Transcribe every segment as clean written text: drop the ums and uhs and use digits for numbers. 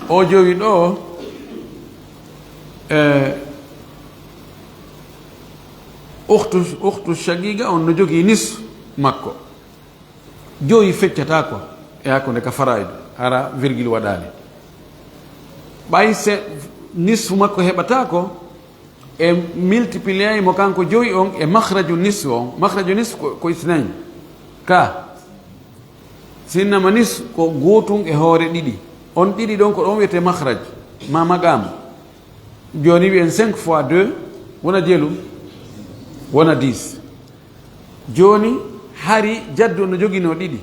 o jowi ɗo ukhtu shagiga on no jogii nis makko joyi feccatako e hakkunde ka farayde hara virgule waɗani ɓay se nisfu makko heɓatako e multiplier mo kanko joyi on e makhraju nis on makhraju nis ko isnain ka sinnama nis ko gotum e hoore ɗiɗi on ɗiɗi ɗon ko ɗon wiyete makhraj ma magam joni wiyen 5 fois 2 wona jeelu wona 10 joni hari jaddu no joguino ɗiɗi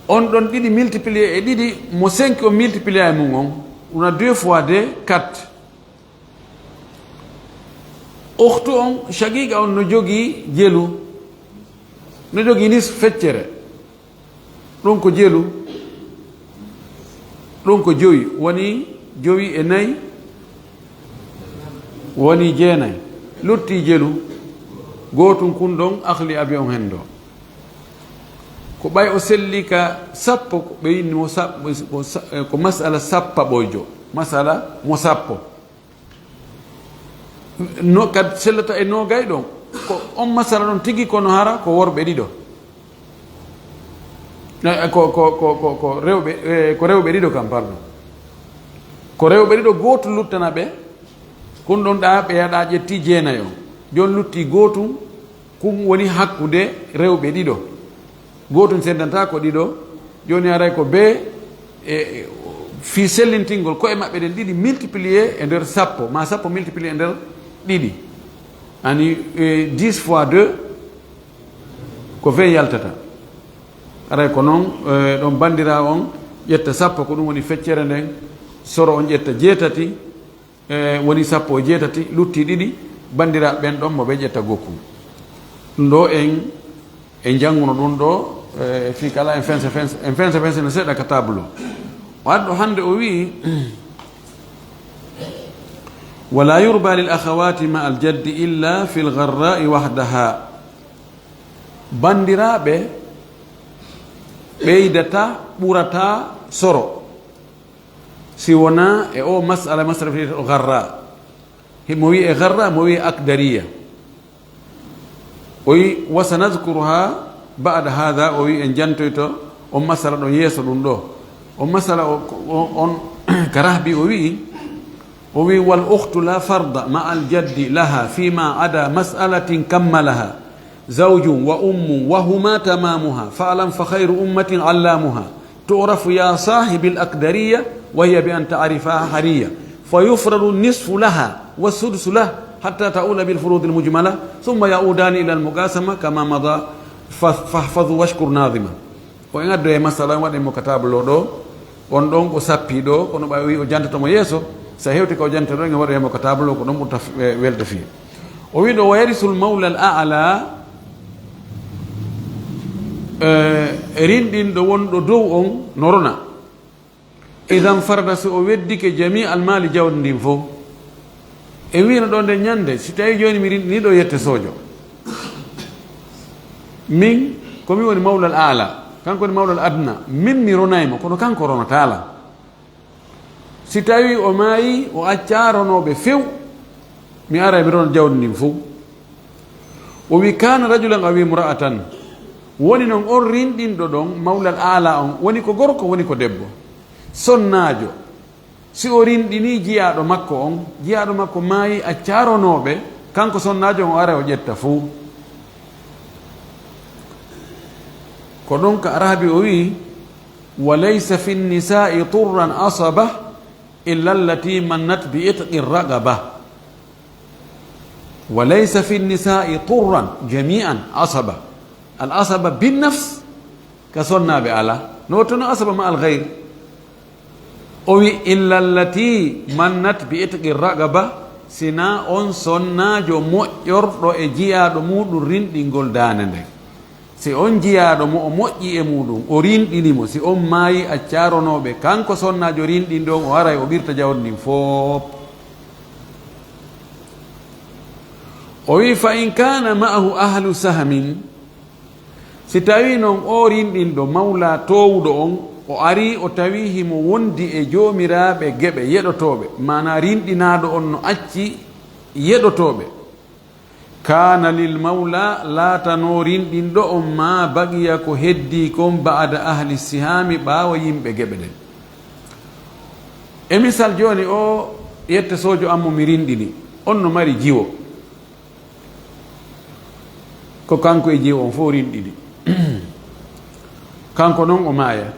on ɗon ɗiɗi multiplier e ɗiɗi mo 5 o multiplier e mum on wona 2 fois 2 4 ukhtu on shagiga on no jogii jeelu no jogii nis feccere ɗon ko jeelu ɗon ko joyi woni joyi e nayi woni jeenayi lutti jeelu gootum kun ɗon ahli abi on hen ɗo ko ɓay o selli ka sappo ko ɓe yinni ko masala sappa ɓoyjo masala mo sappo no kad sellata e nogay ɗon ko on masala ɗon tigi kono hara ko worɓe ɗiɗo ko rewɓe ɗiɗo kam pardon ko rewɓe ɗiɗo gootu luttana ɓe kun ɗon ɗa ɓe yaɗa ƴetti jeenayi on joni lutti gootum kum woni hakkude rewɓe ɗiɗo gootum seddanta ko ɗiɗo joni aray ko be e fi sellintingol koye maɓɓe ɗen ɗiɗi multiplier e nder sappo ma sappo multiplier e nder ɗiɗi ani 10 fois 2 ko 20 yaltata aray ko noon ɗon bandira on ƴetta sappo ko ɗum woni feccere nden soro on ƴetta jeetati woni sappo e jeetati lutti ɗiɗi bandira ɓen ɗon mo ɓe ƴetta gokkum ɗum ɗo en jannguno ɗum ɗo fi kala en fense no seeɗa ka table o adɗo hannde o wii wala yurba lil akhawati ma al jaddi illa fi l garra'i wahdaha bandiraɓe ɓeydata ɓurata soro si wona e o masala fiyete o garra mo wi e garra mo wi akdariya o wi wa sanadkuruha bada hada o wi en jantoyto on masala ɗon yeeso ɗum ɗo on masala on karahbi o wi wal ukhtu la farda ma al jaddi laha fima ada mas'alatin kammalaha zawjun wa ummun wa huma tamamuha fa'lam fa khayru ummatin allamuha tu'rafu ya sahibi al akdariya wa hiya bi an ta'rifaha hariya fayufradu nisfu laha wa sudsu lah hatta ta'ula bil furud al mujmala thumma ya'udani ila al muqasama kama mada fahfadhu washkur nadhima o en addo e masala waɗe mo katable ɗo on ɗon ko sappi ɗo kono ɓa wi o jantatomo yeeso sa hewti ko janta ɗo e waɗe e mo katable ko ɗon ɓurta welde fi o wi ɗo wa yarisul mawla al a'la rinɗinɗo wonɗo dow on norona idan farda so o weddike jami al mali jawdi ndin fof e wino ɗo nde ñande si tawi joni mi rinɗiniɗo yette sojo min komi woni mawlal ala kanko woni mawlal adna min mi ronaymo kono kanko ronatala si tawi o maayi o acca ronoɓe few mi ara mi rona jawdi ndin fof o wi kana rajulan awi mra'atan woni noon on rinɗinɗo ɗon mawlal ala on woni ko gorko woni ko debbo sonnajo si o rinɗini jiyaɗo makko on jiyaɗo makko maayi acca ronoɓe kanko sonnajo on o ara o ƴetta fou ko ɗon ka arabi o wi wa laysa fi nnisa'i turran asaba illa allati mannat bi itqi ragaba wa laysa fi nnisa'i turran jami'an asaba al asaba bin nafs ka sonnaɓe ala no tono asaba ma al ghayr o wi illa allati mannat bi itqi ragaba sina on sonnajo moƴƴorɗo e jiyaɗo muɗum rinɗingol dande nden si on jiyaɗo mo o moƴƴi e muɗum o rinɗinimo si on maayi accaronoɓe kanko sonnajo rinɗinɗo on o aray o ɓirta jawdi ndin fof o wi fa in kana ma'ahu ahlu sahmin si tawi noon o rinɗinɗo mawla towuɗo on o ari o tawi himo wondi e jomiraɓe geɓe yeɗotoɓe mana rinɗinaɗo on no acci yeɗotoɓe kana lil mawla laatano rinɗinɗo on ma bagiya ko heddi kon ba'da ahli sihami ɓawa yimɓe geɓe ɗen e misal joni o yette sojo ammo mi rinɗini on no mari jiwo ko kanko e jiwo on fof rinɗiɗi kanko noon o maaya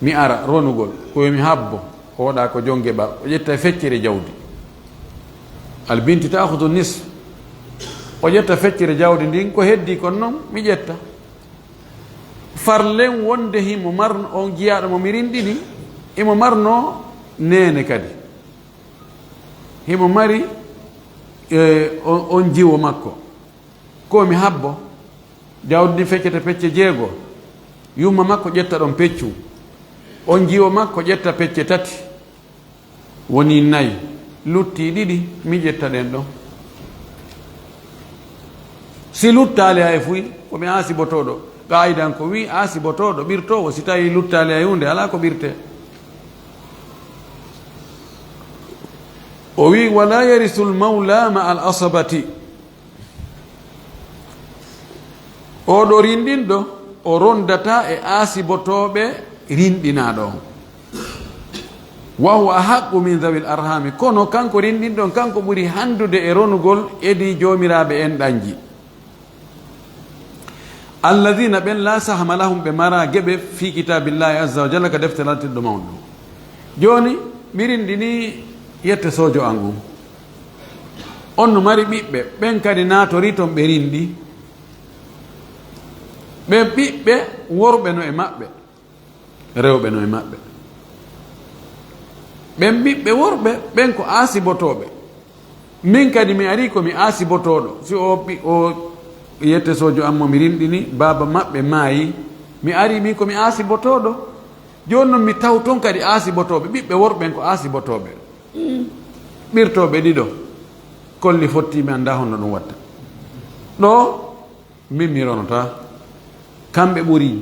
mi ara ronugol koyomi habbo o waɗa ko jonge ba o ƴetta feccere jawdi albinti tahudu nisf o ƴetta feccere jawdi ndin ko heddi kon noon mi ƴetta farlen wonde himo marno on jiyaɗo mo mi rinɗini imo marno nene kadi himo mari on jiwo makko ko mi habbo jawdi ndi feccete pecce 6 yumma makko ƴetta ɗon peccu on jiwo makko ƴetta pecce 3 woni 4 lutti 2 mi ƴetta ɗen ɗon si luttali hay fuy komi asibotoɗo qaidan ko wi asibotoɗo ɓirtowo si tawi luttali hay hunde ala ko ɓirte o wi wala yarisu lmawla ma al asabati oɗo rinɗinɗo o rondata e asibotoɓe rinɗinaɗo on wa huwa ahaqu min dhawi l arhami kono kanko rinɗinɗon kanko ɓuri handude e ronugol edi jomiraɓe en ɗanji alladina ɓen la sahma lahum ɓe mara geɓe fi kitabillahi azza wa jalla ka defterantiɗɗo mawɗum joni mi rinɗini yette sojo an ngun on no mari ɓiɓɓe ɓen kadi natori toon ɓe rinɗi ɓen ɓiɓɓe worɓe no e maɓɓe rewɓe no e maɓɓe ɓen ɓiɓɓe worɓe ɓen ko asibotoɓe min kadi mi ari komi asibotoɗo si o yette sojo ammo mi rinɗini baba maɓɓe maayi mi ari min komi asibotoɗo joni noon mi taw toon kadi asibotoɓe ɓiɓɓe worɓen ko asibotoɓe ɓirtoɓe ɗiɗo kolli fottimi anda honno ɗum watta ɗo min mi ronota kamɓe ɓuri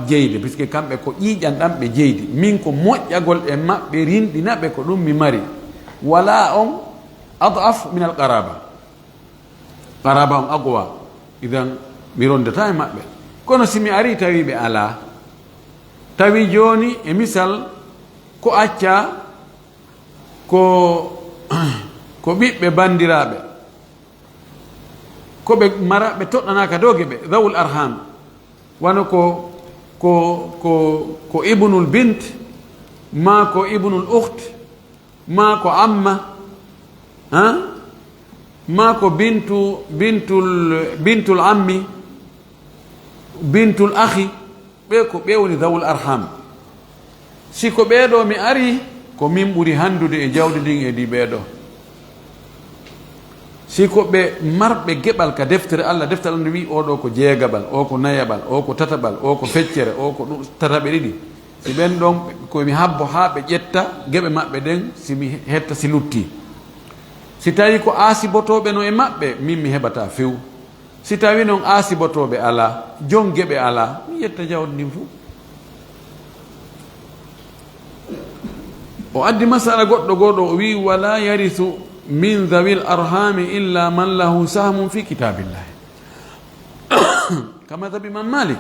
jeyde puisque kamɓe ko ƴiƴanɗanɓe jeydi min ko moƴƴagol e maɓɓe rinɗinaɓe ko ɗum mi mari wala on adaf min al qaraba on aqwa idan mi rondata e maɓɓe kono si mi ari tawi ɓe ala tawi joni e misal ko acca ko ɓiɓɓe bandiraɓe ko ɓe mara ɓe toɗɗanaka doge ɓe dhawul arham wano ko ibnul bint ma ko ibnul ukht ma ko amma ma ko bintul ammi bintul akhi ɓe ko ɓe woni dhawul arham si ko ɓeɗo mi ari ko min ɓuri handude e jawdi ndin e di ɓeɗo si ko ɓe marɓe geɓal ka deftere Allah deftere Allah wi oɗo ko jeegaɓal o ko nayaɓal o ko tataɓal o ko feccere o ko tataɓe 2 si ɓen ɗon komi habbo ha ɓe ƴetta geɓe maɓɓe ɗen simi hetta si lutti si tawi ko asibotoɓe no e maɓɓe min mi heɓata few si tawi noon asibotoɓe ala jon geɓe ala mi yetta jawdi ndin fuu o addi masala goɗɗo goɗo o wi wala yarisu min dhawi l arhami illa man lahu sahmun fi kitabillahi kama madhabi imam malik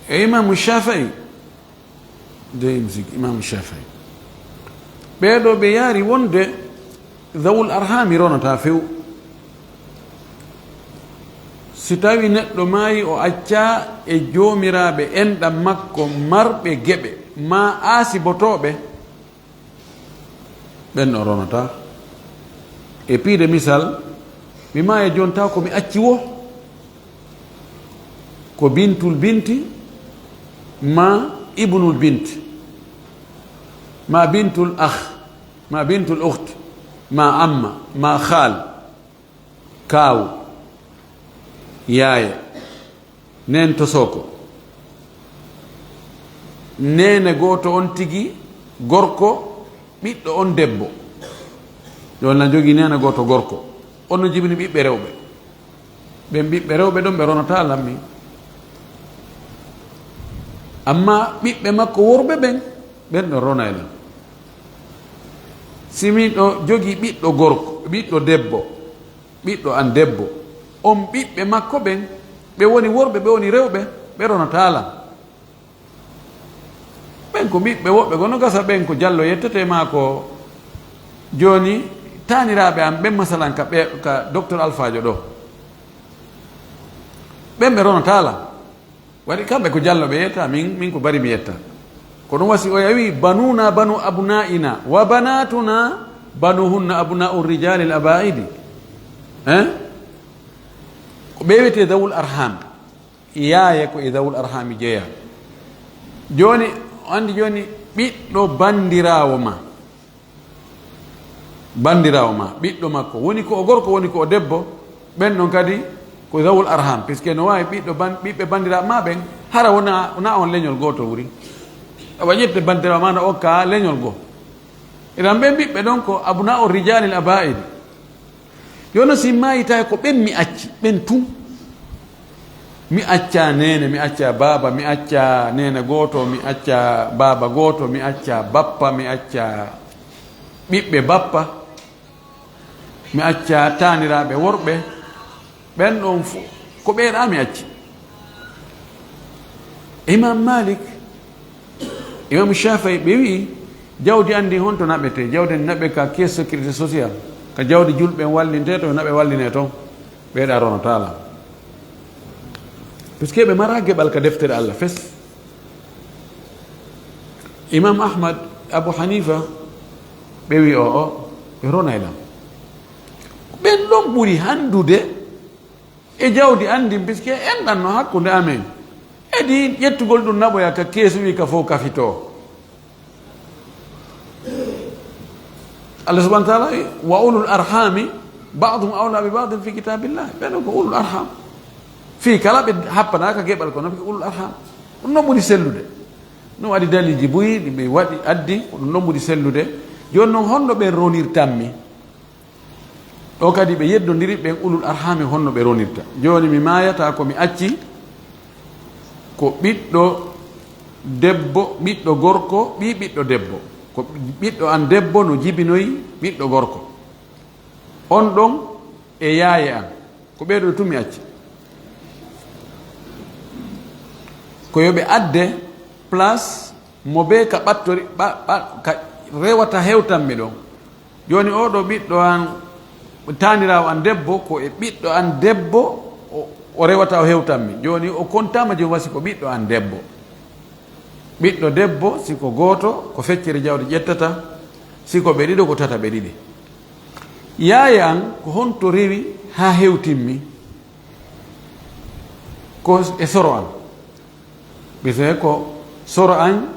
e imamu shafii imamu shafii ɓeɗo ɓe yaari wonde dhawul arhami ronata few si tawi neɗɗo maayi o acca e joomiraɓe enɗam makko marɓe geɓe ma asibotoɓe ɓen o ronata e piide misal mi maaya joni taw komi acci wo ko bintul binti ma ibnul binti ma bintul akh ma bintul ukht ma amma ma khal kaawu yaaya nen to soko nene goto on tigi gorko ɓiɗɗo on debbo joni na jogui nene goto gorko on no jibini ɓiɓɓe rewɓe ɓen ɓiɓɓe rewɓe ɗon ɓe ronata lammi amma ɓiɓɓe makko worɓe ɓen ɗo rona e lam. Simi ɗo jogi ɓiɗɗo gorko, ɓiɗɗo debbo, ɓiɗɗo an debbo, on ɓiɓɓe makko ɓen ɓe woni worɓe, ɓe woni rewɓe, ɓe ronata lam. ɓen ko ɓiɓɓe woɓɓe gono gasa ɓen ko jallo yettete ma ko joni taniraɓe am ɓen masalan ka docteur alphajo ɗo ɓen ɓe ronata lam. waɗi kamɓe ko jallo ɓe yetta, min ko bari mi yetta. ko ɗum wasi o yawi banuna banu abnaina wa banatuna banuhunna abnau rijali l abaidi. ko ɓewete dawul arham, yaye ko e dawul arhami jeeya. joni andi joni ɓiɗɗo bandirawo ma ɓiɗɗo makko woni ko o gorko woni ko o debbo, ɓen ɗon kadi ko dawul arham, puisque no wawi ɓiɓɓe bandiraɓe ma ɓen hara wona on leñol goto wuri, awa ƴette bandirawo ma no okka leñol goo. iran ɓen ɓiɓɓe ɗon ko abna o rijalil abaidi. yono si mayita ko ɓen mi acci ɓen tum, mi acca nene, mi acca baba, mi acca nene goto, mi acca baba goto, mi acca bappa, mi acca ɓiɓɓe bappa, mi acca taniraɓe worɓe, ɓen ɗon fu ko ɓeeɗa mi acci. Imam Malik, Imam Shafi'i ɓe wi jawdi andi honto naɓete, jawdi naɓe ka caisse sécurité sociale, ka jawdi julɓe wallinte to naɓe walline toon, ɓeeɗa ronotala, puisque ɓe mara geɓal ka deftere Allah fes. Imam Ahmad, Abu Hanifa ɓe wi ɓe ronaylam. ɓen ɗon ɓuri handude e jawdi andi, puisque enɗan no hakkude amen edi ƴettugol ɗum naɓoya ka keesu wi ka fof kafito. Allah subhanahu wa taala wa ulul arhami ba'dhum awla bi ba'din fi kitabillah, ɓen ko ulul arham fi kala ɓe happanaka geɓal ko nafi ulul arham. ɗum noon ɓuri sellude, ɗum waɗi dalilji boyi ɗi ɓe waɗi addi ko ɗum noon ɓuri sellude. joni noon honno ɓen ronirtanmi ɗo kadi ɓe yeddodiri ɓen ulul arhami honno ɓe ronirta. joni mi mayata ko mi acci ko ɓiɗɗo debbo, ɓiɗɗo gorko, ɓiɗɗo debbo, ko ɓiɗɗo an debbo no jibinoyi ɓiɗɗo gorko, on ɗon e yaaye an, ko ɓeeɗo tumi acci, ko yoɓe adde place mo be ka ɓattori ka rewata hewtanmi ɗon. joni oɗo ɓiɗɗo an tanirawo an debbo ko e ɓiɗɗo an debbo o rewata o hewtanmi. joni o kontama joni wasi ko ɓiɗɗo an debbo, ɓiɗɗo debbo siko goto ko feccere jawdi ƴettata, siko ɓe ɗiɗo ko tata ɓe ɗiɗi. yaaye an ko honto rewi ha hewtinmi ko e soro an, ɓe ko soro an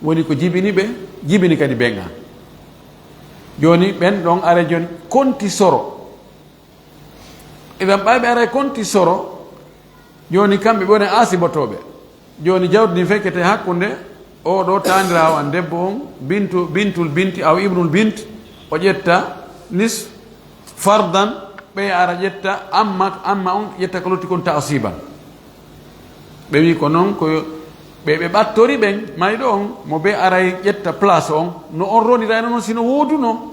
woni ko jibini kadi ɓen an. joni ɓen ɗon are joni konti soro, eɓen ɓayɓe ara konti soro, joni kamɓe ɓe woni asibotoɓe. joni jawdi ndi fekkete hakkude oɗo tanirawo an debbo on bintul binti aw ibnul bint, o ƴetta nis fardan, ɓe ara ƴetta amma on ƴetta ko lotti kon ta'siban. ɓe wi ko noon ko ɓe ɓattori ɓen mayɗo on mo ɓe aray ƴetta place on no on ronirayno noon sino wooduno,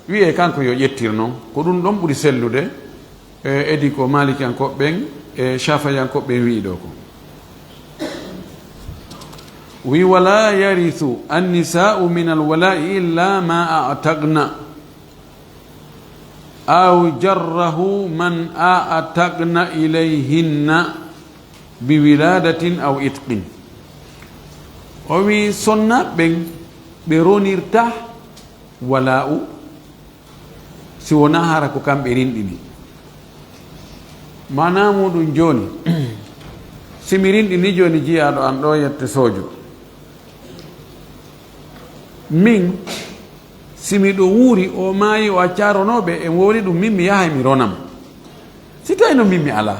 wiye kanko yo ƴettir noon. ko ɗum ɗon ɓuri sellude edi ko malikiyankoɓe ɓen e shafiyankoɓe ɓen wi ɗo ko wi wala yarithu annisa'u min alwala'i illa ma a'taqna aw jarrahu man a'taqna ilayhinna bi wiladatin aw itqin. o wi sonnaɓe ɓe ronirta wala'u si wona hara ko kamɓe rinɗini. mana muɗum joni simi rinɗini joni jiyaɗo an ɗo yette sojo, min simiɗo wuuri o maayi o accaronoɓe e woni ɗum min mi yahay mi ronam, si tawi no min mi ala,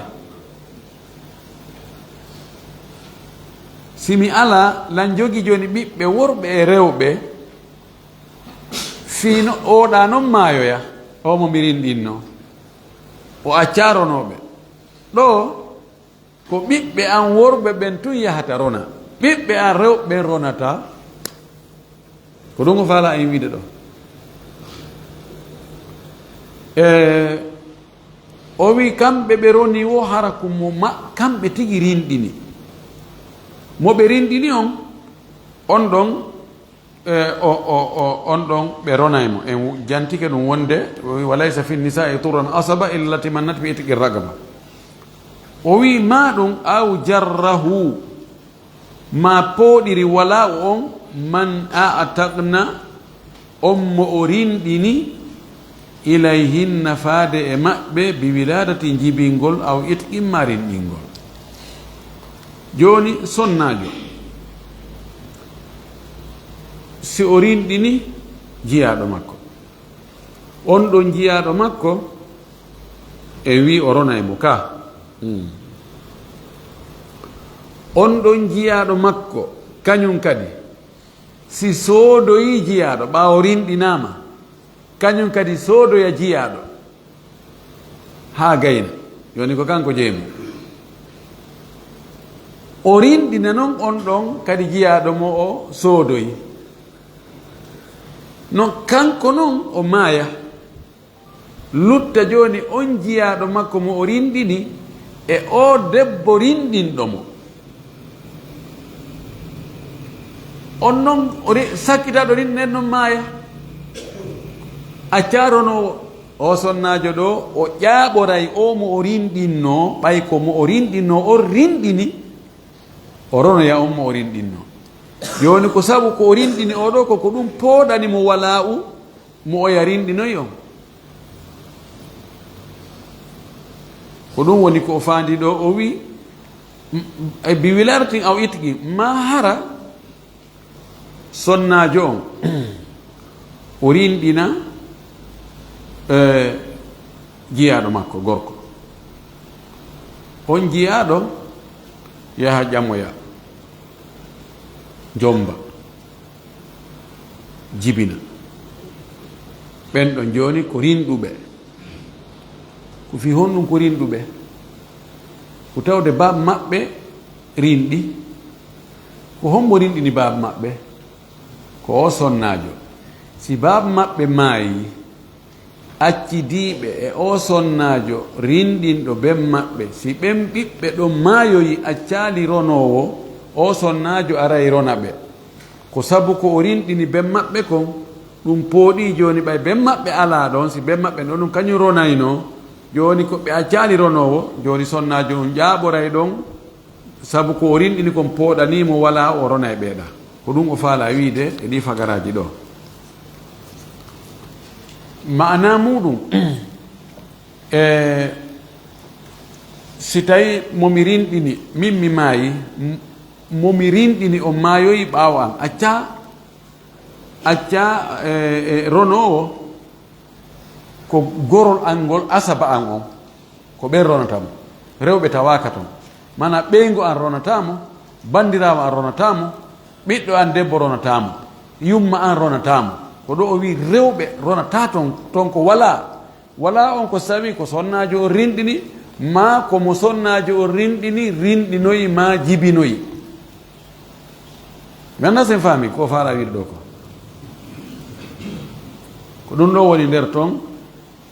simi ala lan jogi joni ɓiɓɓe worɓe e rewɓe fino oɗa noon maayoya o mo mi rinɗinno o accaronoɓe ɗo ko ɓiɓɓe an worɓe ɓen tun yahata rona, ɓiɓɓe a rewɓe ronata ko ɗum o faala en wiide ɗo o wi kamɓe ɓe roni wo hara ko kamɓe tigi rinɗini moɓe rinɗini on ɗon on ɗon ɓe ronaymo en jantike ɗum wonde walaysa fi nisa e turan asaba illa timannat bi itiqi ragaba o wi ma ɗum aw jarrahu ma pooɗiri wala on man a ataqna on mo o rinɗini ilayhinna faade e maɓɓe bi wiladati jibingol aw itqimma rinɗingol joni sonnajo si o rinɗini jiyaɗo makko on ɗon jiyaɗo makko e wi o ronaymo ka on ɗon jiyaɗo makko kañum kadi si soodoyi jiyaɗo ɓaawo rinɗinama kañum kadi soodoya jiyaɗo ha gayna joni ko kanko jeeymo o rinɗina noon on ɗon kadi jiyaɗo mo o soodoyi no kanko noon o maaya lutta joni on jiyaɗo makko mo o rinɗini e o debbo rinɗinɗo mo on noon sakkitaɗo rinɗinen noon maaya accaronowo o sonnajo ɗo o ƴaɓoray o mo o rinɗinno ɓay ko mo o rinɗinno on rinɗini o ronoya on mo o rinɗinno joni ko sabu ko o rinɗini oɗo ko ɗum pooɗani mo wala u mo oya rinɗinoy on ko ɗum woni ko o faandi ɗo o wi e bi wilartin aw itqi ma hara sonnajo on o rinɗina jiyaɗo makko gorko on jiyaɗo yaha ƴammoya jomba jibina ɓen ɗon joni ko rinɗuɓe ko fi honɗum ko rinɗuɓe ko tawde bab maɓɓe rinɗi ko hombo rinɗini bab maɓɓe ko o sonnajo si bab maɓɓe maayi accidiɓe e o sonnajo rinɗinɗo ben maɓɓe si ɓen ɓiɓɓe ɗon maayoyi accali ronowo o sonnajo aray rona ɓe ko sabu ko o rinɗini ben maɓɓe kon ɗum pooɗi joni ɓay ben maɓɓe ala ɗon si ben maɓɓe ɗon ɗum kañum ronayno joni ko ɓe accali ronowo joni sonnajo on ƴaɓoray ɗon sabu ko o rinɗini kon pooɗanimo wala o rona e ɓeeɗa ko ɗum o faala wiide e ɗi fagaraji ɗo maana muɗum si tawi momi rinɗini min mi maayi momi rinɗini o maayoyi ɓaawo am acca ronowo ko gorol an ngol asaba an on ko ɓen ronatamo rewɓe tawaka toon mana ɓeygo an ronatamo bandirawo an ronatamo ɓiɗɗo an debbo ronatamo yumma an ronatamo ko ɗo o wi rewɓe ronata toon ko wala on ko sawi ko sonnajo o rinɗini ma komo sonnajo o rinɗini rinɗinoyi ma jibinoyi mi anda sen faami ko faala wiide ɗo ko ɗum ɗo woni nder toon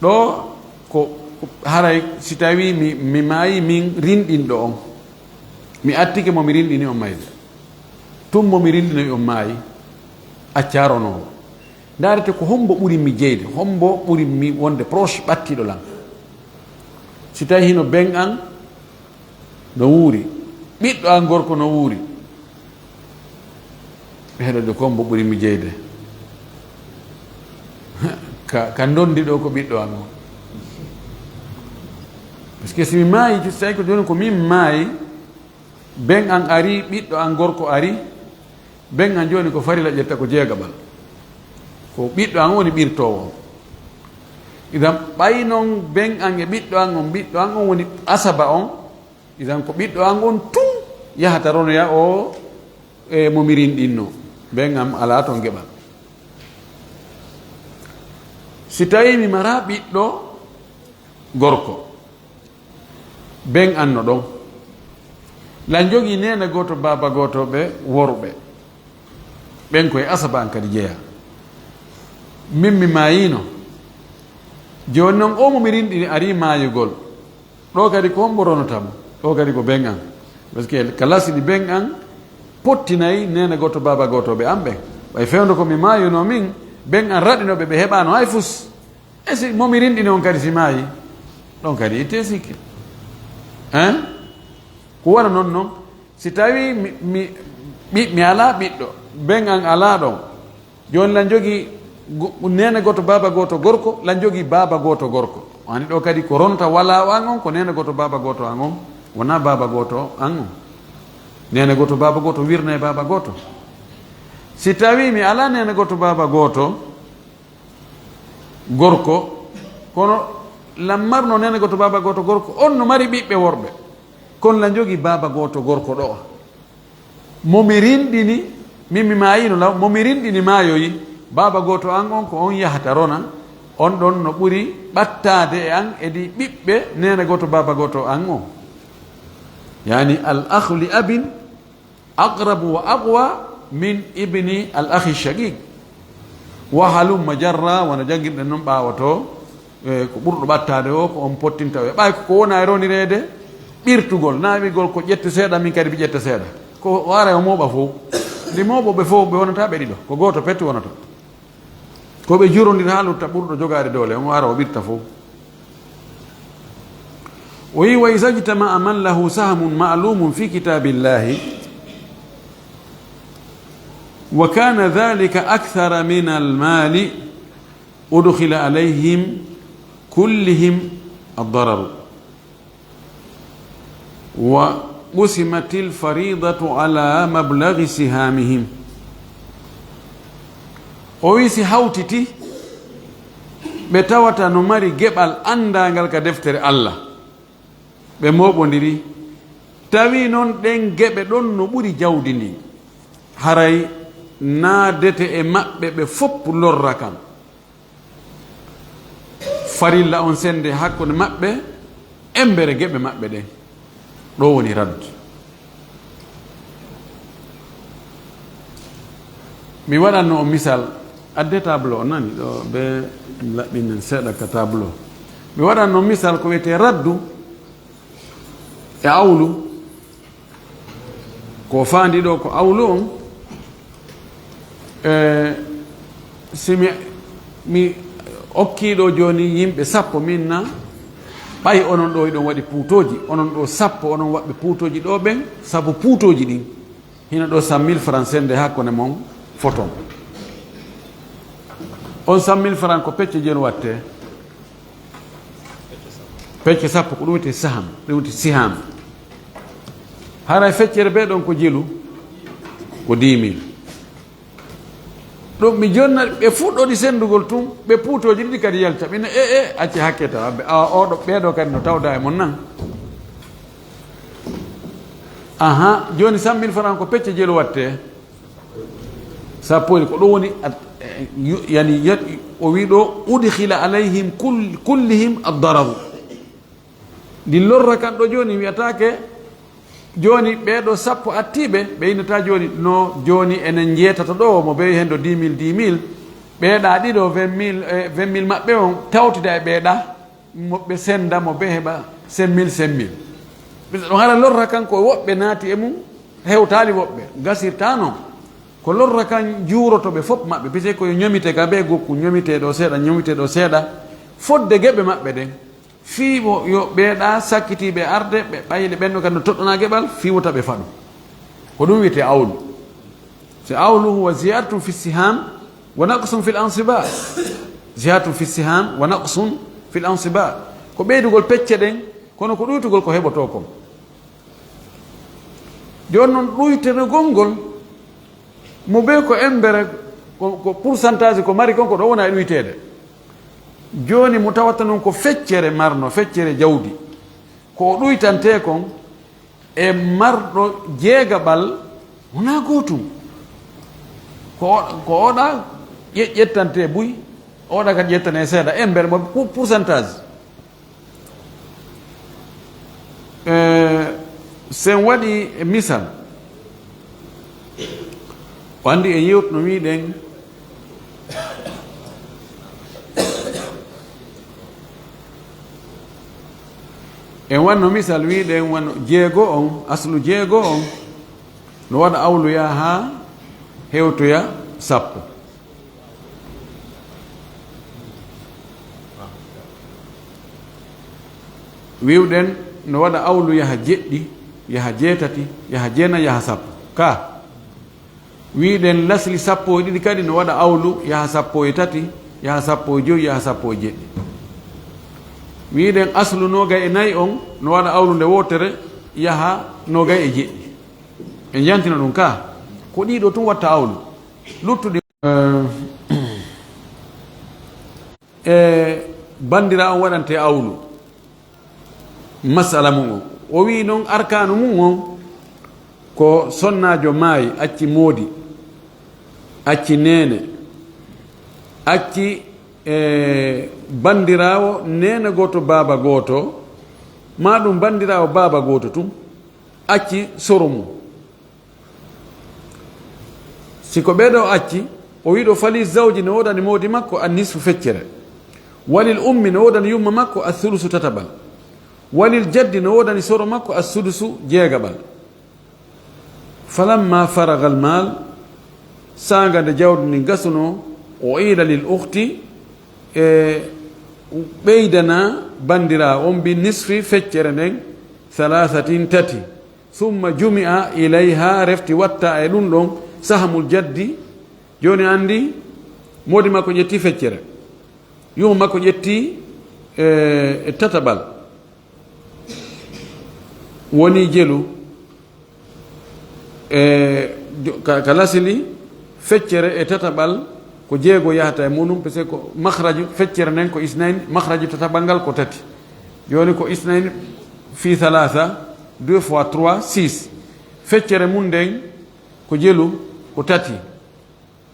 ɗo ko haray si tawi mi maayi min rinɗinɗo on mi attike momi rinɗini on mayde tum momi rinɗinoyi on maayi accaronowo darete ko hombo ɓuri mi jeyde hombo ɓuri mi wonde proche ɓattiɗo lan si tawi hino ben an no wuuri ɓiɗɗo an gorko no wuuri heɗode ko hombo ɓuri mi jeyde ka dondi ɗo ko ɓiɗɗo an o par ce que si mi maayi so tawi ko joni ko min maayi ben an ari ɓiɗɗo an gorko ari ben an joni ko farila ƴetta ko jeegaɓal ko ɓiɗɗo an woni ɓirtowo idan ɓay noon ben an e ɓiɗɗo an on woni asaba on idan ko ɓiɗɗo an on tun yahata ronoya o e momi rinɗinno ben am ala toon geɓal si tawi mi mara ɓiɗɗo gorko ben an no ɗon lan jogi nene goto baba goto ɓe worɓe ɓen koye asaba an kadi jeeya min mi mayino joni noon o momi rinɗini ari mayugol ɗo kadi ko hombo ronotamo ɗo kadi ko ɓen an par ce que ka lasɗi ɓen an pottinayi nene goto baba goto ɓe an ɓen ɓay fewdo komi mayuno min ɓen an raɗinoɓe ɓe heɓano hay fus e si momi rinɗini on kadi si mayi ɗon kadi itte sikki hein ko wona noon noon si tawi mi ala ɓiɗɗo ɓen an ala ɗon joni lan jogui nene goto baba goto gorko lan jogui baba goto gorko ani ɗo kadi ko ronta wala an on ko nene goto baba goto an on wona baba goto an on nene goto baba goto wirna e baba goto si tawi mi ala nene goto baba goto gorko kono lan marno nene goto baba goto gorko on no mari ɓiɓɓe worɓe kono lan jogui baba goto gorko ɗo momi rinɗini min mi mayino law momi rinɗini mayoyi baba goto an on ko on yahata rona on ɗon no ɓuuri ɓattade e an edi ɓiɓɓe nene goto baba goto an o yani al akhu li abin aqrabu wa aqwa min ibni al akhi shaqiq wa halumma jarra wona jangguirɗen noon ɓawato ko ɓurɗo ɓattade o ko on pottinta e ɓay ko wona e ronirede ɓirtugol nawigol ko ƴettu seeɗa min kadi mi ƴetta seeɗa ko wara o mooɓa fof ndi mooɓoɓe fof ɓe wonata ɓe ɗiɗo ko goto petti wonata ko ɓe jurodir ha lutta ɓurɗo jogade dowle on ara o ɓirta fof o wi wa isajtama man lahu sahmun ma'lumun fi kitabillahi wa kana dhalika akthara min almali udkhila alayhim kullihim ad-darar wa قسمت الفريضة على مبلغ سهامهم o wi si hawtiti ɓe tawata no mari geɓal andangal ka deftere Allah ɓe moɓodiri tawi noon ɗen geɓe ɗon no ɓuri jawdi ndi haray naadete e maɓɓe ɓe fopp lorra kan farilla on sende hakkude maɓɓe embere geɓe maɓɓe ɗen ɗo woni raddu mi waɗanno o misal adde tableau o nani ɗo ɓe laɓɓinen seeɗa ka tableau mi waɗanno misal ko wiyete raddu e awlu ko fandi ɗo ko awlu on simi mi okkiɗo joni yimɓe 10 minna ɓay onon ɗo iɗon waɗi puutoji onon ɗo 10 onon waɓɓe puutoji ɗo ɓen saabu puutoji ɗin hina ɗo 100 000 francs sende hakkone mon photon on 100 000 francs ko pecce jeni watte pecce 10 ko ɗum wiyete saham ɗum wiyete siham haray feccere ɓe ɗon ko jelu ko 10 000 ɗum mi jonna ɓe fuɗɗoɗi sendugol tun ɓe puutoji ɗiɗi kadi yalta ɓine acci hakke taw oɗo ɓeɗo kadi no tawda e mon nan aha joni 100 000 francs ko pecce jelu watte sappoɗi ko ɗo woni yani o wi ɗo udkhila alayhim kullihim ad-dararu ndi lorra kan ɗo joni wiyatake joni ɓeɗo 10 attiɓe ɓe innata joni no joni enen jeetata ɗo mo ɓe hen ɗo 10 000 ɓeeɗa ɗiɗo 20 000 maɓɓe on tawtida e ɓeeɗa moɓe senda mo ɓe heɓa 5 000 ɗon hara lorra kan ko woɓɓe naati e mum hewtali woɓɓe gasirta noon ko lorra kan juurotoɓe fof maɓɓe pise koye ñomite ka ɓe gokku ñomiteɗo seeɗa fodde geɓe maɓɓe ɗen fiiwo yo ɓeeɗa sakkitiɓe arde ɓe ɓayle ɓenɗo kadi no toɗɗona geɓal fiwota ɓe faɗu ko ɗum wiyete awlu so awlu huwa ziyadatun fi siham wa naqsun fi l ansiba ziyadatun fi siham wa naqsun fi l ansiba ko ɓeydugol pecce ɗen kono ko ɗuytugol ko heɓoto kon joni noon ɗuytere gongol mo ɓe ko embere ko pourcentage ko mari kon ko ɗo wona e ɗuytede joni mo tawata noon ko feccere marno feccere jawdi ko ɗuytante kon e marɗo jeegaɓal wona gotum ko oɗa ƴettante buy oɗa kadi ƴettane seeɗa embere mo pourcentage sen waɗi misal o andi e yewtuno wiɗen en wanno misal wiɗen wano jeego on aslu jeego on no waɗa awluya ha hewtoya sappo wiwɗen no waɗa awlu yaha jeɗɗi yaha jeetati yaha jeenayi yaha sappo ka wiɗen lasli sappo e ɗiɗi kadi no waɗa awlu yaha sappo e tati yaha sappo e joyi yaha sappo e jeɗɗi wiɗen aslu nogay e nayyi on no waɗa awlu nde wotere yaha nogay e jeɗɗi en jantina ɗum ka ko ɗiɗo tun watta awlu luttuɗi bandira on waɗante awlu masala mum o wi noon arkanu mum on ko sonnajo maayi acci moodi acci nene acci bandirawo nene goto baba goto ma ɗum bandirawo baba goto tum acci soro mum siko ɓeɗo acci o wiɗo fali zawji ne wodani moodi makko a nisfu feccere walil ummi ne wodani yumma makko a thulusu tatabal walil jaddi ne wodani soro makko a sudusu jeegaɓal falamma faraga al mal saga nde jawdi ndi gasuno o ila lil ukhti e ɓeydana bandira on mbi nisfi feccere nden thalathatin tati summa jumi'a ilayha refti watta e ɗum ɗon sahamul jaddi joni andi modi makko ƴetti feccere yuma makko ƴetti e tataɓal woni jelu ka lasili feccere e tataɓal ko jeego yahata e muɗum par ce que ko mahraju feccere nden ko isnayni mahraju tataɓal ngal ko tati joni ko isnayni fi thalatha 2 fois 3 6 feccere mum nden ko jelu ko tati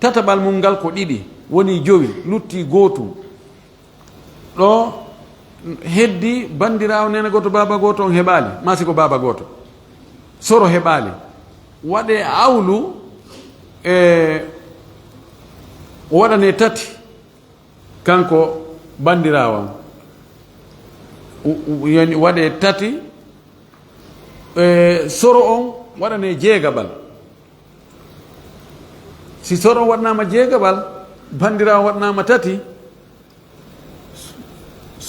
tataɓal mum ngal ko ɗiɗi woni jowi lutti gootum ɗo heddi bandirawo nene goto baba goto on heɓali masi ko baba goto soro heɓali waɗe awlu o waɗane tati kanko bandirawo yani waɗe tati soro on waɗane jeegaɓal si soro on waɗnama jeegaɓal bandirawo waɗnama tati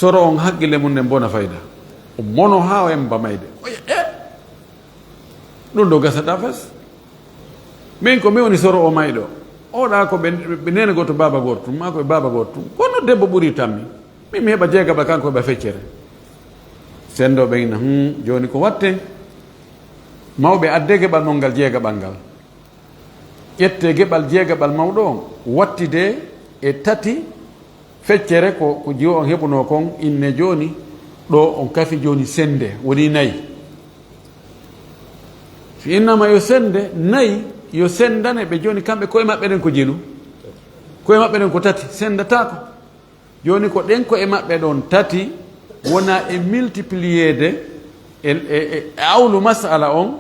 soro on haqqille mum nden bona fayda o mono ha o emba mayde ɗum ɗo gasata fes min ko mi woni soro o mayɗo oɗa ko ɓe nene goto baba goto tum ma koye baba goto tum kono debbo ɓuuri tammi min mi heɓa jeegaɓal kanko heɓa feccere sendo ɓeyna joni ko watte mawɓe adde geɓal mol ngal jeegaɓal ngal ƴette geɓal jeegaɓal mawɗo on wattide e tati feccere ko jiwo on heɓuno kon inne joni ɗo on kafi joni sende woni nayyi so innama yo sende nayyi yo sendane ɓe joni kamɓe koye maɓɓe ɗen ko jelu koye maɓɓe ɗen ko tati sendatako joni ko ɗen ko e maɓɓe ɗon tati wona e multipliede e awlu masala on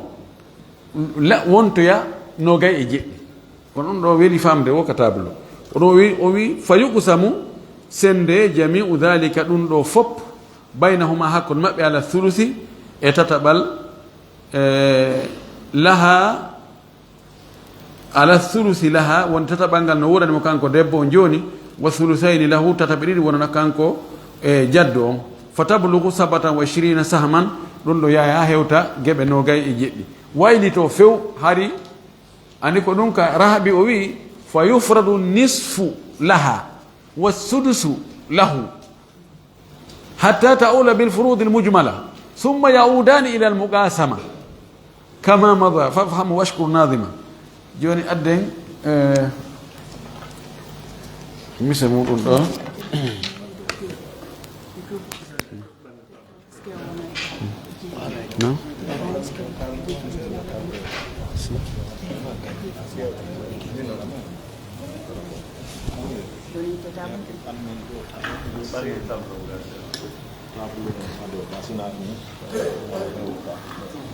wontoya nogay e jeɗɗi kono ɗum ɗo weeli famde wokatable o wi fa yuqsamu sende jami'u dhalika ɗum ɗo fop baynahuma hakkude maɓɓe ala thulusi e tataɓal laha ala thulusi laha won tataɓal ngal no wuranimo kanko debbo on joni wa thulusayni lahu tataɓe ɗiɗi wonana kanko e jaddu on fa tablugu sabatan wa 20 sahman ɗum ɗo yaya hewta geɓe nogay e jeɗɗi waylito few hari ani ko ɗum ka rahabi o wi fa yufradu nisfu laha والسدس له حتى تؤول بالفروض المجملة ثم يعودان إلى المقاسمة كما مضى فافهم واشكر ناظما جوني أدين مش مودون ده نعم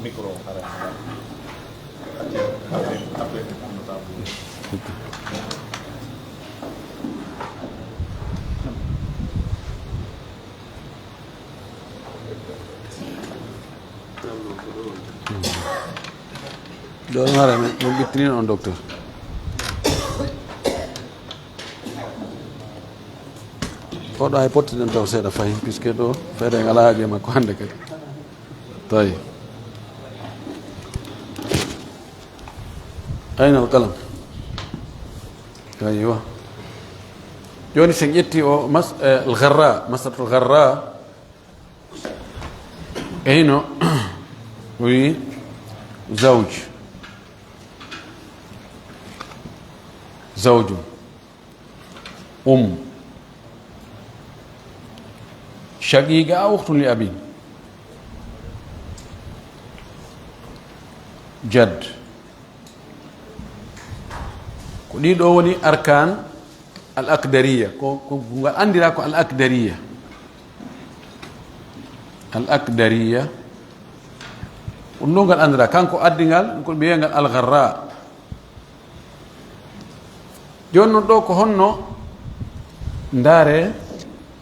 micro Don't worry, we'll be clean on doctor. Kodo ay potti den taw seeɗa fayi puisque ɗo feere ngala haaje makko hannde kadi tawi ayna al qalam aywa joni sen ƴetti o al gharra masalatul gharra eyno wi zawju شقيقة أو أخت لأبي جد كل دوني أركان الأقدرية عندي لكم الأقدرية ونقول عندنا كانكو أدينال نقول بينال الغراء جون ندوك هنو ndare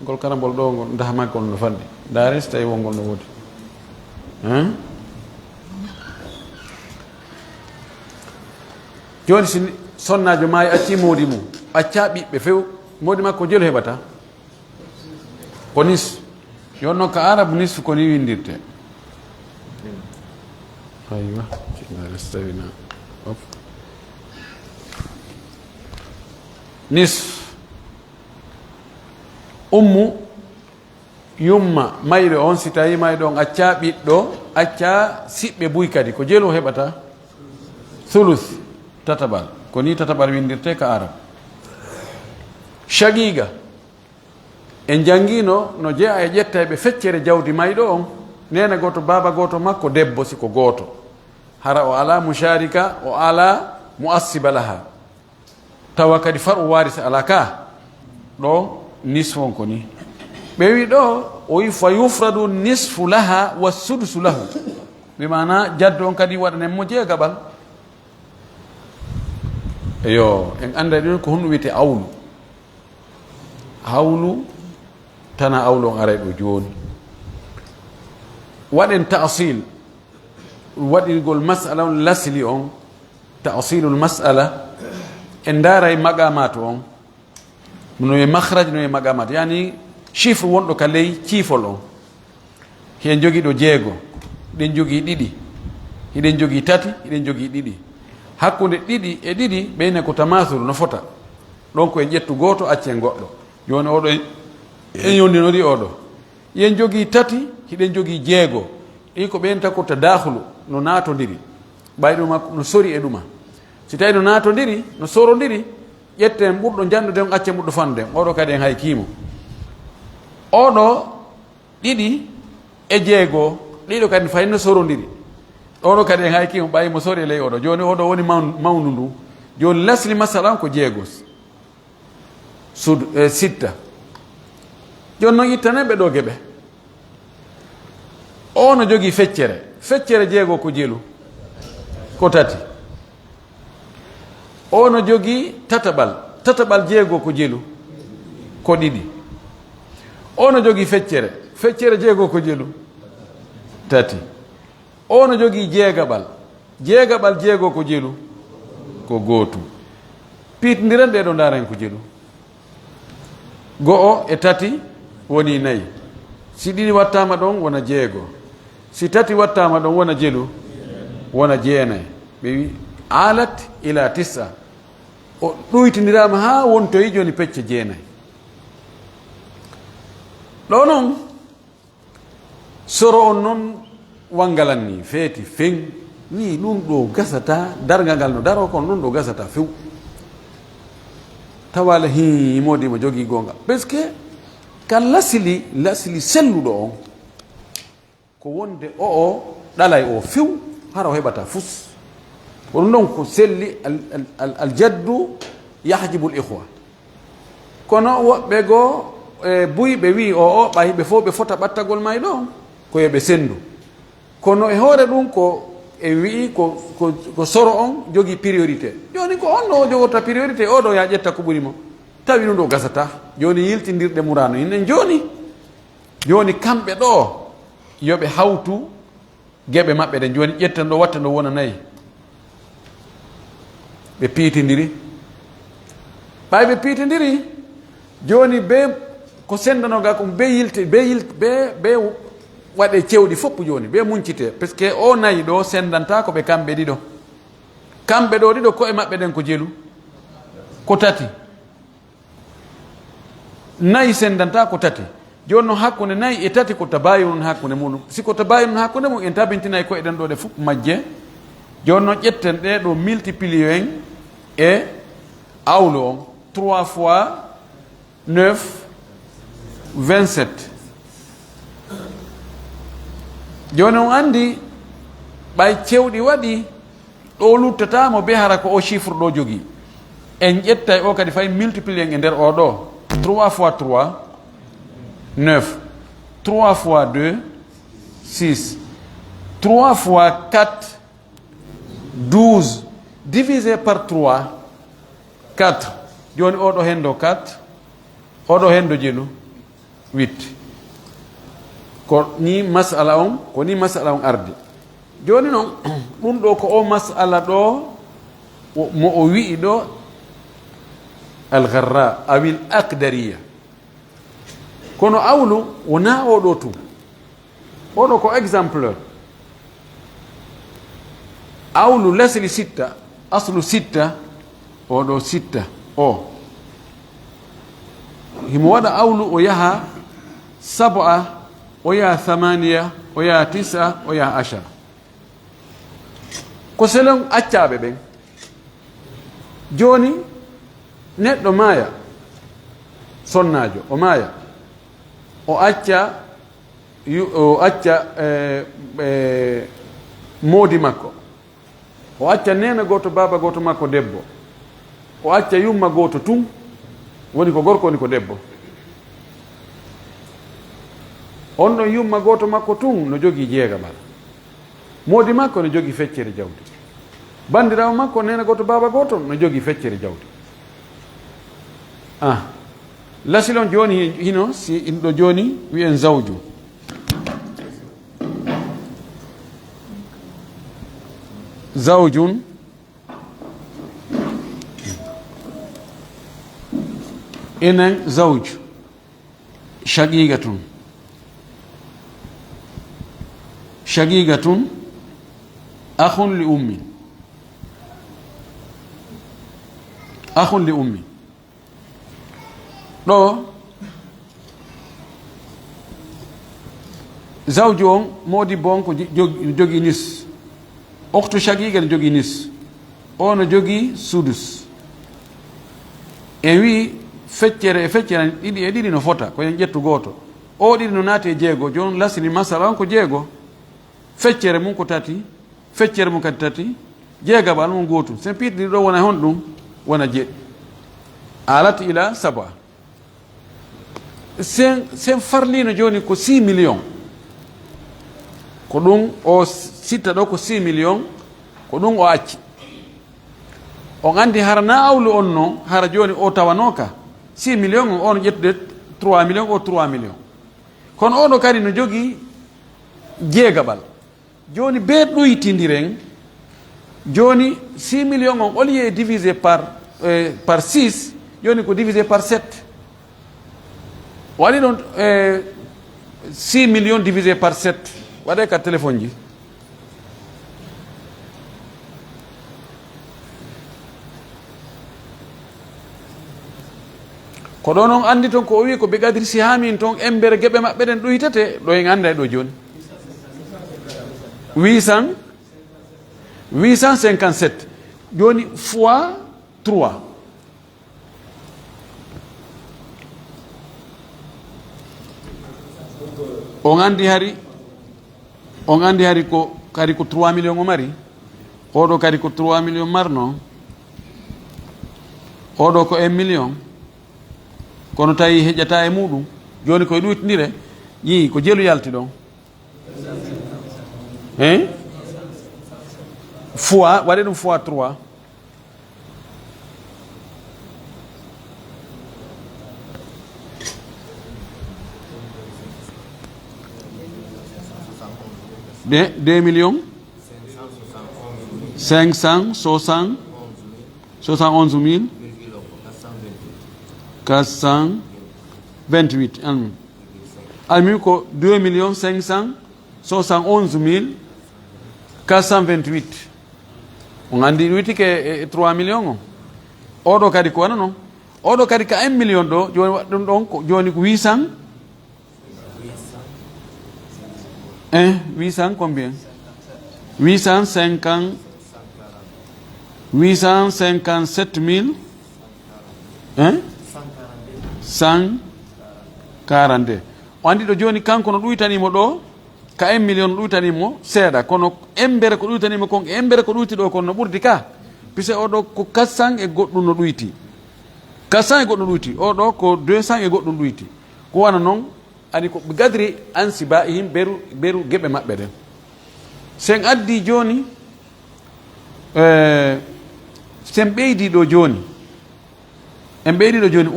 ngol karambol ɗo ngol ndahamagol no fanɗi ndaare so tawi wongol no woodi joni si sonnajo maayi acci moodi mum acca ɓiɓɓe few moodi makko jelo heɓata ko nis yon noon ko arabe nisfu ko ni windirte aywa ndaare so tawina nisf yumma mayre on si tawi mayɗo on acca ɓiɗɗo acca siɓɓe buy kadi ko jelo heɓata thuluth tatabal ko ni tatabal windirte ka arab shagiga en jangino no jeeya e ƴetta ɓe feccere jawdi mayɗo on nena goto baba goto makko debbo siko goto hara o ala musharika o ala muassiba laha tawa kadi far o warisa ala ka ɗo nisfon ko ni ɓe wi ɗo o wi fa yufradu nisfu laha wa sudusu lahu ɓe mana jaddo on kadi waɗanen mo jeegaɓal eyo en anda ɗon ko honɗum wiyete hawlu tana awlu on aray ɗo joni waɗen tasil waɗirgol masala on lasli on tasilul masala en daara e maqamat on no e makhraj no e maqamat yani chiffre wonɗo ka ley ciifol on hen jogii ɗo jeego hiɗen jogii ɗiɗi hiɗen jogii tati hiɗen jogii ɗiɗi hakkude ɗiɗi e ɗiɗi ɓeyne ko tamasul no fota ɗon ko en ƴettu gooto accen goɗɗo joni oɗo en yondinori oɗo yen jogii tati hiɗen jogii jeego ɗi ko ɓen tako tadahulu no naatodiri ɓayɗuma no sori e ɗuma si tawi no naatodiri no sorodiri ƴetten ɓurɗo jandude on accen ɓurɗo fandude oɗo kadi en hay kiimo oɗo ɗiɗi e jeego ɗiɗo kadi fayi no sorodiri oɗo kadi en hay kiimo ɓayi mo sori e ley oɗo joni oɗo woni mawnu ndu joni lasli masala ko jeegos sitta joni noon ittaneɓe ɗo geɓe o no jogii feccere jeego ko jelu ko tati o no jogii tataɓal jeego ko jelu ko ɗiɗi o no jogii feccere jeego ko jelu tati o no jogii jeegaɓal jeego ko jelu ko gootu piitindiren ɗeɗo ndaren ko jelu go'o e tati woni nayi si ɗiɗi wattama ɗon wona jeego si tati wattama ɗon wona jelu wona jeenayi ɓe wi alat ila tissa o ɗoytindirama ha wontoyi joni pecce jeenayi ɗo noon soro on noon wangalanni feeti feŋ wi ɗum ɗo gasata dargal ngal no daro kon ɗum ɗo gasata few tawala modi mo jogii gonga parce que ka lasili selluɗo on ko wonde o ɗalay o few hara o heɓata fus kono noon ko selli aljaddu yahjibu l ihwa kono woɓɓe goo buyi ɓe wi o ɓay ɓe fof ɓe fota ɓattagol may ɗo ko yoɓe sendu kono e hoore ɗum ko e wi ko soro on jogii priorité joni ko on ɗo o jogorta priorité oɗo ya ƴetta ko ɓuri mo tawi ɗum ɗo gasata joni yiltidirɗe murano inen joni kamɓe ɗo yoɓe hawtu geɓe maɓɓe ɗen joni ƴetten ɗo watta ɗo wona nayyi ɓe piitidiri ɓay ɓe piitidiri joni be ko sendanoga ko be waɗe cewɗi fopp joni be muncite par ce que o nayyi ɗo sendanta ko ɓe kamɓe ɗiɗo kamɓe ɗo ɗiɗo koye maɓɓe ɗen ko jelu ko tati nayyi sendanta ko tati joni noon hakkude nayyi e tati ko tabayunun hakkude muɗum siko tabayunun hakkude mum en tabintinayi koye ɗen ɗo ɗe fof majje joni noon ƴetten ɗe ɗo multiplié en e awlu on 3 fois 9 27 joni on andi ɓay cewɗi waɗi ɗo luttatamo be hara ko o chiffre ɗo jogui en ƴettay o kadi fay multiplié e nder o ɗo 3 fois 3 9 3 fois 2 6 3 fois 4 12 divisé par 3 4 joni oɗo hendo 4 oɗo hendo jelu 8 ko ni masala on ardi joni noon ɗum ɗo ko o masala ɗo mo o wi'i ɗo algarra awil akdariya kono awlu wona oɗo tum oɗo ko exemple awlu lesli sitta aslu sitta oɗo sitta o himo waɗa awlu o yaha 7 o yaha 8 o yaha 9 o yaha 10 ko selon accaɓe ɓen joni neɗɗo maaya sonnajo o maaya o acca moodi makko o acca nena goto baba goto makko debbo o acca yumma goto tun woni ko gorko woni ko debbo on ɗon yumma goto makko tun no jogii jeegaɓal moodi makko no jogii feccere jawdi bandirawo makko nena goto baba goto no jogii feccere jawdi lasilon joni hino si inɗo joni wiyen zawju zawjun enen zawju shaqiqatun akhun li ummi ɗo zawju on modi bon ko jogii nis oktu shaqiqa ne jogii nis o no jogii sudus en wi feccere ɗiɗi e ɗiɗi no fota koyen ƴettu goto o ɗiɗi no naati e jeego joni lasini masala on ko jeego feccere mum ko tati feccere mum kadi tati jeegaɓal mum gotum sen piitɗiɗi ɗo wona hon ɗum wona jeeɗi alati ila 7 sen farlino joni ko 6 millions ko ɗum o sitta ɗo ko 6 millions ko ɗum o acci on andi hara na awlu on noon hara joni o tawanoka 6 millions on ƴettude 3 millions o 3 millions kono oɗo kadi no jogii jeegaɓal joni be ɗoytidiren joni 6 millions on au lieu divisé par 6 joni ko divisé par 7 waɗi ɗon 6 millions divisé par 7 waɗe ka téléphone ji ko ɗo noon andi toon ko o wi ko ɓe gadiri si hamin toon embere geɓe maɓɓe ɗen ɗoyitate ɗo en anda ɗo joni 857 joni fois 3 on andi hari ko 3 millions o mari oɗo kadi ko 3 millions marno oɗo ko 1 million kono tawi heƴata e muɗum joni koye ɗuytidire yi ko jelu yalti ɗon fois waɗe ɗum fois 3 de 2 millions 571 428 almi ko 2 millions 571 428 on andi ɗum witike 3 millions o oɗo kadi ko wona noon oɗo kadi ka 1 million ɗo joni waɗ ɗum ɗon ko joni ko 800 800 combien 857 000 142 o andi ɗo joni kanko no ɗuytanimo ɗo ka 1 million no ɗuytanimo seeɗa kono embere ko ɗuytanimo kon embere ko ɗuyti ɗo kono no ɓurdi ka puisque oɗo ko 400 e goɗɗum no ɗuyti 400 e goɗɗum ɗuyti oɗo ko 200 e goɗɗum ɗuyti ko wana noon ani ko ɓe gadri ansiba him beru geɓe maɓɓe ɗen sen addi joni sen ɓeydi ɗo joni en ɓeydi ɗo joni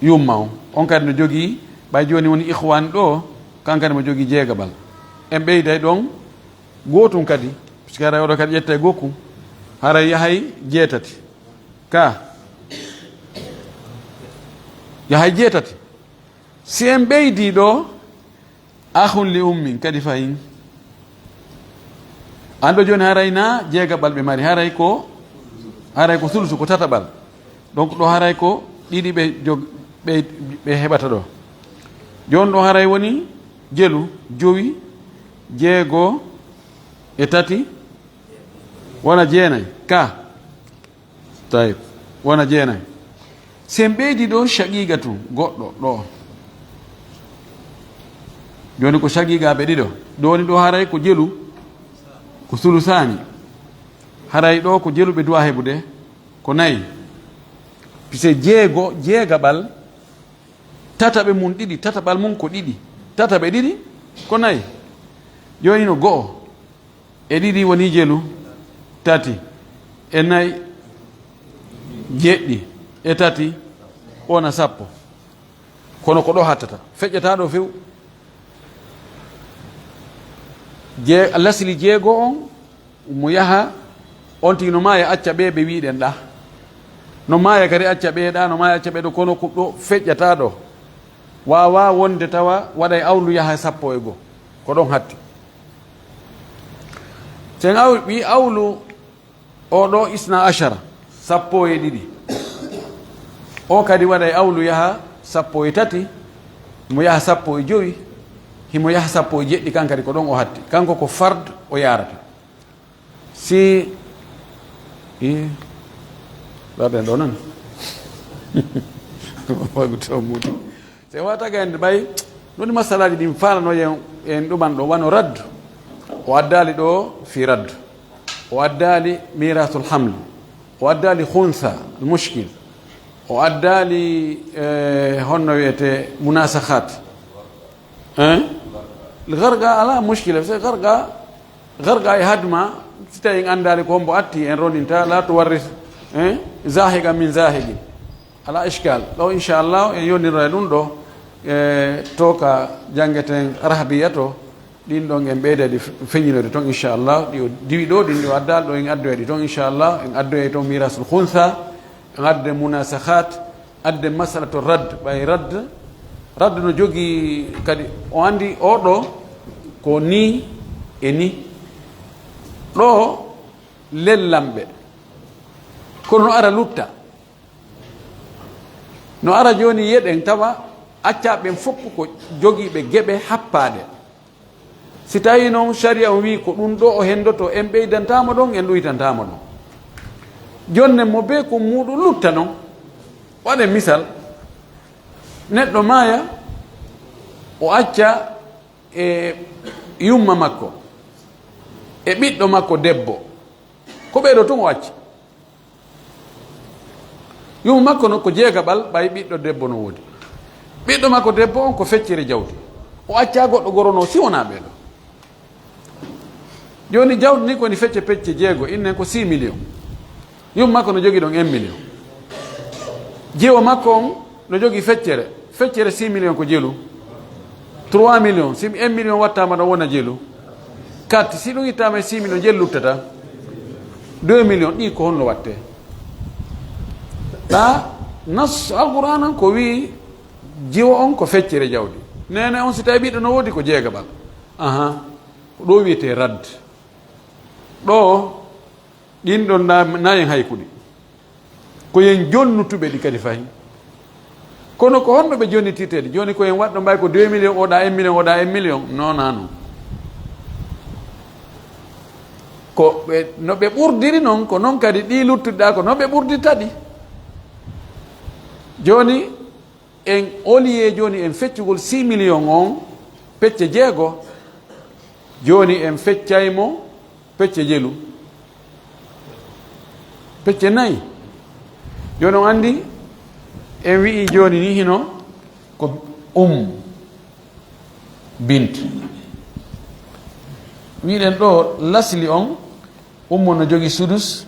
yumma on kadi no jogii ɓay joni woni ihwan ɗo kankadi mo jogii jeegaɓal en ɓeyday ɗon gotum kadi puisque haray oɗo kadi ƴetta e gokku haray yahay jeetati ka yahay jeetati si en ɓeydi ɗo ahun li ummin kadi fayin anɗo joni haray na jeegaɓal ɓe mari haray ko sulsu ko tataɓal donc ɗo haray ko ɗiɗi ɓe heɓata ɗo joni ɗo haray woni jelu 5 jeego e 3 wona 9 ka tayib wona 9 sen ɓeydi ɗo shaqiqa tu goɗɗo ɗo joni ko shaqiqaɓe ɗiɗo ɗoni ɗo haray ko jelu ko sulusani haray ɗo ko jeluɓe duwa heɓude ko 4 puisque jeegaɓal tataɓe mum ɗiɗi tataɓal mum ko 2 tataɓe 2 ko 4 joni no 1 e 2 woni jelu 3 e 4 7 e 3 wona 10 kono ko ɗo hattata feƴƴata ɗo few lasli jeego on mo yaha on tigi no maya acca ɓe wiɗen ɗa no maya kadi acca ɓeeɗa no maya acca ɓeɗo kono ko ɗo feƴƴata ɗo wawa wonde tawa waɗay awlu yaha 10 e 1 ko ɗon hatti sen ɓi awlu oɗo isna ashara 10 e 2 o kadi waɗay awlu yaha 10 e 3 mo yaha 10 e 5 himo yaha 10 e 7 kankadi ko ɗon o hatti kanko ko fard o yarata si ɗaɗen ɗo nan to muɗi se wataga en ɓay ɗoni masalaji ɗin falanoyen en ɗuman ɗo wano raddu o addali ɗo fi raddu o addali mirasul hamle o addali hunsa almushkil o addali honno wiyete munasahat garga ala mushkila parce que garga e hadma si tawi en andali ko hombo atti en roninta la to warri zahiga min zahigin ala iskal ɗo inchallah en yonirore ɗum ɗo to ka jangeten rahbiya to ɗin ɗon en ɓeydadi feñinode toon inchallah ɗi o diwi ɗo ɗin ɗo addal ɗo en addoyɗi toon inchallah en addoye toon mirasul hunsa en adde munasahat adde masalatu radd ɓay radd no jogii kadi o andi oɗo ko ni e ni ɗo lellamɓe kono no ara lutta no ara joni yeɗen tawa accaɓen fof ko jogiiɓe geɓe happaɗe si tawi noon sharia o wi ko ɗum ɗo o hendoto en ɓeydantama ɗon en ɗuytantama ɗon jonne mo be ko muɗum lutta noon waɗen misal neɗɗo maaya o acca e yumma makko e ɓiɗɗo makko debbo ko ɓeɗo tun o acci yumu makko no ko jeegaɓal ɓay ɓiɗɗo debbo no woodi. ɓiɗɗo makko debbo on ko feccere jawdi, o acca goɗɗo gorono si wona ɓeɗo. joni jawdi ni koni fecce pecce jeego, innen ko 6 millions, yumu makko no jogui ɗon 1 million. jeewo makko on no jogui feccere 6 millions ko jeelu, 3 millions, si 1 million wattama ɗon wona jeelu, 4 si ɗum ittama e 6 millions jeelu luttata 2 millions. ɗi ko honno watte ɗa nas alqur'an ko wi jiwo on ko feccere jawdi. nene on si tawi ɓiɗɗo no woodi ko jeegaɓal, ko ɗo wiyete radd. ɗo ɗin ɗon nayen haykuɗi ko yen jonnutuɓe ɗi kadi fayi, kono ko honno ɓe jonnitirteɗi joni ko yen waɗɗo mbay ko 2 millions, oɗa 1 million, oɗa 1 million, nonano ko no ɓe ɓurdiri noon ko noon kadi ɗi luttuɗa ko noon ɓe ɓurdirta ɗi. joni en oliye joni en feccugol 6 millions on pecce jeego, joni en feccaymo pecce jelu, pecce nayyi. joni on andi en wi'i joni ni hino ko bint wiɗen ɗo lasli on no jogui sudus,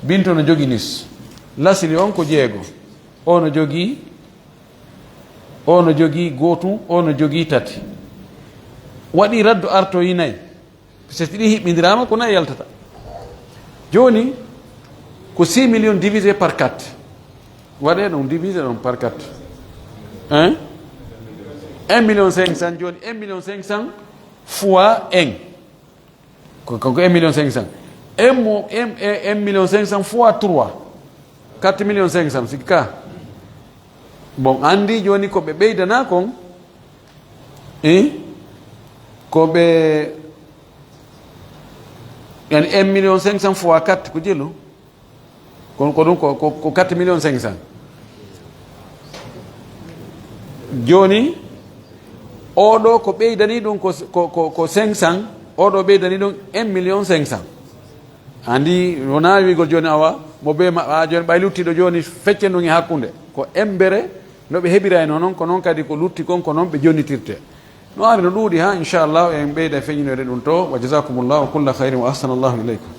binto no jogui nis. lasli on ko jeego, o no jogui gootum, o no jogui tati. waɗi raddu artoyi nayyi, so ɗi hiɓɓidirama ko nayyi yaltata. joni ko 6 millions divisé par 4, waɗe ɗum divisé ɗon par 4, 1 million 500. joni 1 million 500 fois 1 ko 1 million 500. 1 million 500 fois 3 4 million 500 sikki ka. bon andi joni ko ɓe ɓeydana kon ko ɓe yani 1 million 500 fois 4 ko jelu, kono ko ɗum ko 4 million 500. joni oɗo ko ɓeydani ɗum ko 500, oɗo ɓeydani ɗum 1 million 500. andi wona wigol joni awa mo be joni ɓay luttiɗo joni fecce ndun e hakkude ko embere no ɓe heɓira noon, ko noon kadi ko lutti kon ko noon ɓe jonnitirte. no ari no ɗuuɗi ha inchallah en ɓeyda feñinoyde ɗum to. wa jasakumullahu kulla khairin wa ahsanallahu ileykum.